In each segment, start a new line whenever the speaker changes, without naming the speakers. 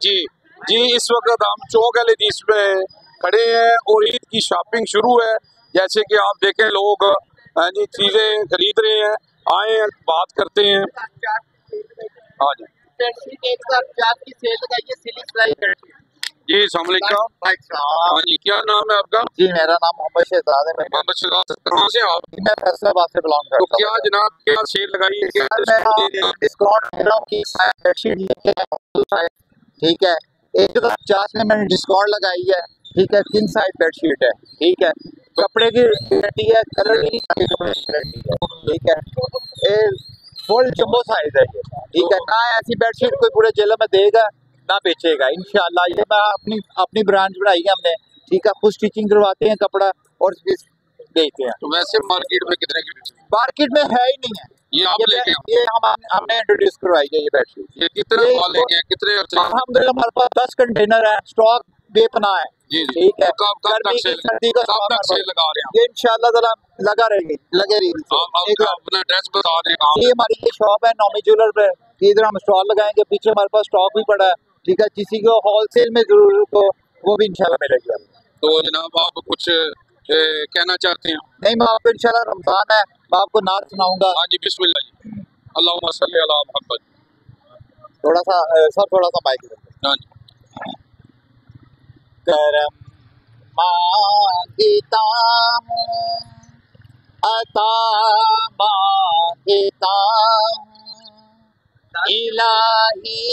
جی جی اس وقت ہم چوک اہل حدیث پہ کھڑے ہیں اور عید کی شاپنگ شروع ہے. جیسے کہ آپ دیکھیں لوگ جی چیزیں خرید رہے ہیں. آئے ہیں بات کرتے ہیں. ہاں جی جی السلام علیکم. ہاں جی کیا نام ہے آپ کا؟
جی میرا نام محمد شہزاد ہے.
محمد شہزاد کہاں سے آپ؟
میں فیصل آباد سے بلانگ
تو
کرتا
کیا
ہوں.
جناب کیا سیل لگائی ہے، کیا
سر
ڈسکاؤنٹ دے رہے ہیں؟
ڈسکاؤنٹ دے رہا ہوں کہ بیڈ شیٹ لے کے ٹھیک ہے 150 میں نے ڈسکاؤنٹ لگائی ہے. ٹھیک ہے 3 سائز بیڈ شیٹ ہے. ٹھیک ہے کپڑے کی گارنٹی ہے، کلر کی گارنٹی ہے. ٹھیک ہے فل جمبو سائز ہے یہ. ٹھیک ہے نہ ایسی بیڈ شیٹ کوئی پورے ضلع میں دے گا نہ بیچے گا انشاءاللہ. یہ میں اپنی برانچ بنائی ہے ہم نے. ٹھیک ہے خود اسٹیچنگ کرواتے ہیں کپڑا اور بیچتے ہیں.
تو ویسے مارکیٹ میں کتنے کی
مارکیٹ میں ہے ہی نہیں ہے.
یہ آپ لے کے
یہ ہم نے انٹروڈیوس کروائی ہے یہ بیڈ شیٹ.
یہ کتنا مال لے کے ہیں، کتنے
الحمدللہ ہمارے پاس 10 کنٹینر ہے. اسٹاک بے پناہ ہے.
جی جی
ٹھیک ہے
کب تک
گرمی کی
سیل
سردی کا
کب تک سیل لگا رہے ہیں
یہ انشاءاللہ تعالی لگا رہے گی لگے رہی گی.
آپ اپنا ایڈریس بتا دیں کہاں
یہ ہماری یہ شاپ ہے نومی جیولر پہ. ادھر ہم اسٹال لگائیں گے. پیچھے ہمارے پاس اسٹاک بھی پڑا ہے. ٹھیک ہے کسی کو ہول سیل میں ضرورت ہو وہ بھی انشاءاللہ ملے گی.
تو جناب آپ کچھ کہنا چاہتے ہیں؟
نہیں میں آپ کو انشاءاللہ رمضان ہے میں آپ کو نعت سناؤں گا.
ہاں جی بسم اللہ جی. اللہم صلی علی محمد.
تھوڑا سا سر تھوڑا سا مائک
ہاں جی.
کرم مانگتا ہوں عطا مانگتا ہوں الہی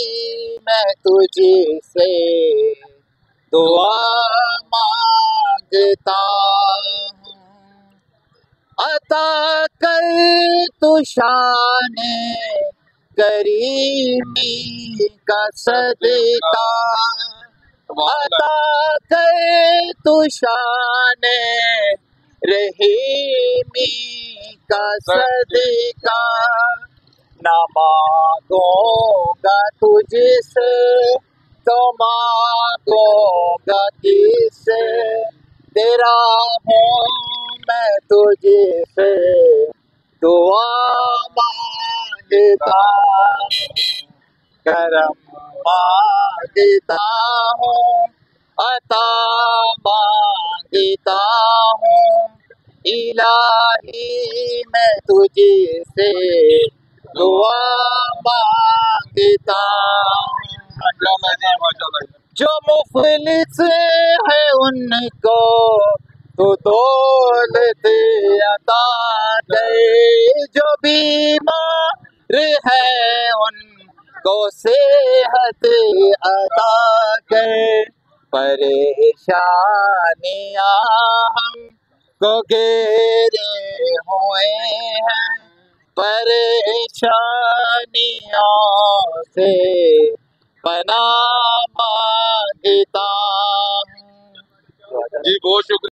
میں تجھ سے دعا مانگتا ہوں. عطا کر تو شان کریمی کا صدقہ. عطا کر تو شان رحیمی کا صدقہ. نہ مانگوں گا تجھ سے تو مانگوں گا کس سے. تیرا ہوں میں تجھ سے دعا مانگتا ہوں. کرم مانگتا ہوں عطا مانگتا ہوں الہی میں تجھ سے دعا مانگتا ہوں. جو مفلس ہے ان کو تو دولت عطا دے. جو بیمار ہے ان کو صحت عطا کرے. پریشانیاں ہم کو گھیرے ہوئے ہیں پریشانیوں سے پناہ مانگتا ہوں.
جی بہت شکریہ.